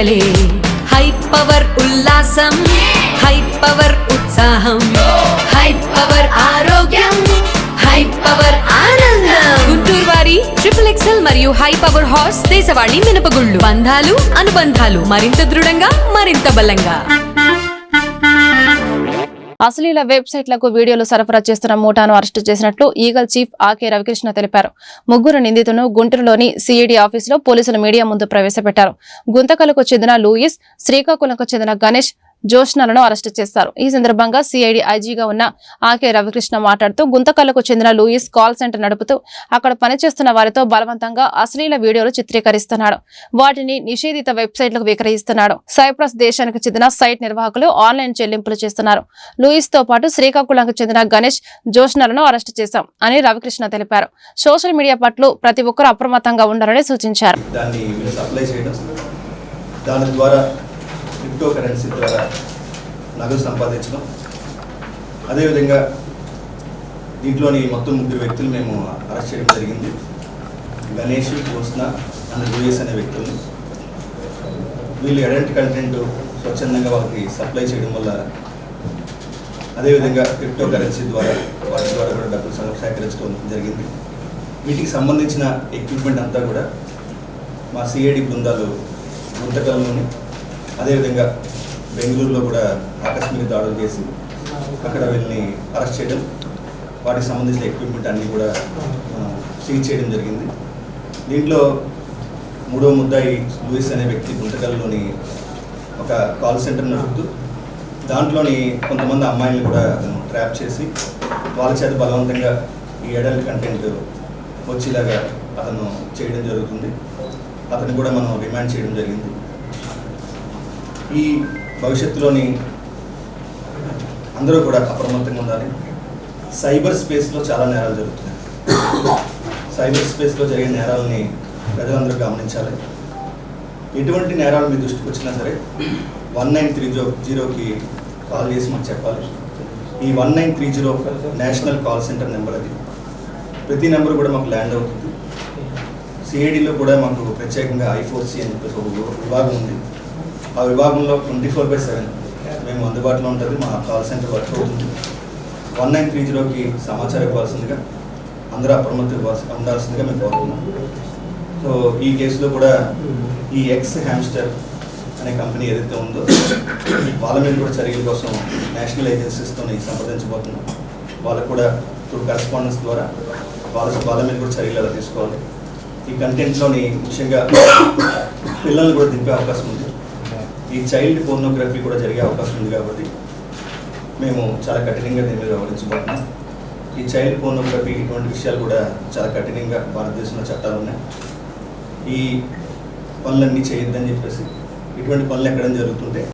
క్రీడలే high power ఉల్లాసం, high power ఉత్సాహం, high power ఆరోగ్యం, హై పవర్ ఆనందం. గుంటూరు వారి XXL మరియు హై పవర్ హార్స్ దేశవాళీ మినపగుళ్ళు. బంధాలు అనుబంధాలు మరింత దృఢంగా, మరింత బలంగా. అశ్లీల వెబ్సైట్లకు వీడియోలు సరఫరా చేస్తున్న ముఠాను అరెస్టు చేసినట్లు ఈగల్ చీఫ్ ఆకే రవికృష్ణ తెలిపారు. ముగ్గురు నిందితులను గుంటూరులోని సిఐడి ఆఫీసులో పోలీసులు మీడియా ముందు ప్రవేశపెట్టారు. గుంతకల్లుకు చెందిన లూయిస్, శ్రీకాకుళంకు చెందిన గణేష్, జోష్నలను అరెస్టు చేశారు. ఈ సందర్భంగా సిఐడి ఐజీగా ఉన్న ఆకే రవికృష్ణ మాట్లాడుతూ, గుంతకల్లుకు చెందిన లూయిస్ కాల్ సెంటర్ నడుపుతూ అక్కడ పనిచేస్తున్న వారితో బలవంతంగా అశ్లీల వీడియోలు చిత్రీకరిస్తున్నాడు. వాటిని నిషేధిత వెబ్సైట్లకు విక్రయిస్తున్నాడు. సైప్రస్ దేశానికి చెందిన సైట్ నిర్వాహకులు ఆన్లైన్ చెల్లింపులు చేస్తున్నారు. లూయిస్ తో పాటు శ్రీకాకుళంకు చెందిన గణేష్, జోష్నలను అరెస్టు చేశాం అని రవికృష్ణ తెలిపారు. సోషల్ మీడియా పట్ల ప్రతి ఒక్కరూ అప్రమత్తంగా ఉండాలని సూచించారు. క్రిప్టో కరెన్సీ ద్వారా నగదు సంపాదించడం, అదేవిధంగా దీంట్లోని మొత్తం ముగ్గురు వ్యక్తులు మేము అరెస్ట్ చేయడం జరిగింది. గణేష్, జోష్న అండ్ లూయిస్ అనే వ్యక్తులు. వీళ్ళు ఎడల్ట్ కంటెంట్ స్వచ్ఛందంగా వాళ్ళకి సప్లై చేయడం వల్ల, అదేవిధంగా క్రిప్టో కరెన్సీ ద్వారా వాటి ద్వారా కూడా డబ్బులు సేకరించడం జరిగింది. వీటికి సంబంధించిన ఎక్విప్మెంట్ అంతా కూడా మా సిఐడి బృందాలు గుంతకల్లోని, అదేవిధంగా బెంగళూరులో కూడా ఆకస్మిక దాడులు చేసి అక్కడ వీళ్ళని అరెస్ట్ చేయడం, వాటికి సంబంధించిన ఎక్విప్మెంట్ అన్నీ కూడా మనం సీజ్ చేయడం జరిగింది. దీంట్లో మూడో ముద్దాయి లూయిస్ అనే వ్యక్తి గుంతకల్లోని ఒక కాల్ సెంటర్ నడుపుతూ దాంట్లోని కొంతమంది అమ్మాయిలను కూడా ట్రాప్ చేసి వాళ్ళ చేత బలవంతంగా ఈ అడల్ట్ కంటెంట్ వచ్చేలాగా అతను చేయడం జరుగుతుంది. అతను కూడా మనం రిమాండ్ చేయడం జరిగింది. ఈ భవిష్యత్తులోని అందరూ కూడా అప్రమత్తంగా ఉండాలి. సైబర్ స్పేస్లో చాలా నేరాలు జరుగుతున్నాయి. సైబర్ స్పేస్లో జరిగే నేరాలని ప్రజలందరూ గమనించాలి. ఎటువంటి నేరాలు మీ దృష్టికి వచ్చినా సరే 1930కి కాల్ చేసి మాకు చెప్పాలి. ఈ 1930 నేషనల్ కాల్ సెంటర్ నెంబర్. అది ప్రతి నెంబర్ కూడా మాకు ల్యాండ్ అవుతుంది. సిఐడిలో కూడా మాకు ప్రత్యేకంగా I4C అని చెప్పేసి ఒక విభాగం ఉంది. ఆ విభాగంలో 24/7 మేము అందుబాటులో ఉంటుంది. మా కాల్ సెంటర్ వర్క్ అవుతుంది. 1930కి సమాచారం ఇవ్వాల్సిందిగా, అందరూ అప్రమత్తంగా ఉండాల్సిందిగా మేము కోరుతున్నాం. సో ఈ కేసులో కూడా ఈ ఎక్స్ హ్యామ్స్టర్ అనే కంపెనీ ఏదైతే ఉందో వాళ్ళ మీద కూడా చర్యల కోసం నేషనల్ ఏజెన్సీస్తో సంప్రదించబోతున్నాం. వాళ్ళకు కూడా త్రూ కరెస్పాండెన్స్ ద్వారా వాళ్ళ మీద కూడా చర్యలు ఎలా తీసుకోవాలి. ఈ కంటెంట్లోని ముఖ్యంగా పిల్లల్ని కూడా దింపే అవకాశం ఉంది. ఈ చైల్డ్ పోర్నోగ్రఫీ కూడా జరిగే అవకాశం ఉంది. కాబట్టి మేము చాలా కఠినంగా దీని మీద వ్యవహరించబోతున్నాం. ఈ చైల్డ్ పోర్నోగ్రఫీ ఇటువంటి విషయాలు కూడా చాలా కఠినంగా భారతదేశంలో చట్టాలు ఉన్నాయి. ఈ పనులన్నీ చేయొద్దని చెప్పేసి, ఇటువంటి పనులు ఎక్కడం జరుగుతుంటే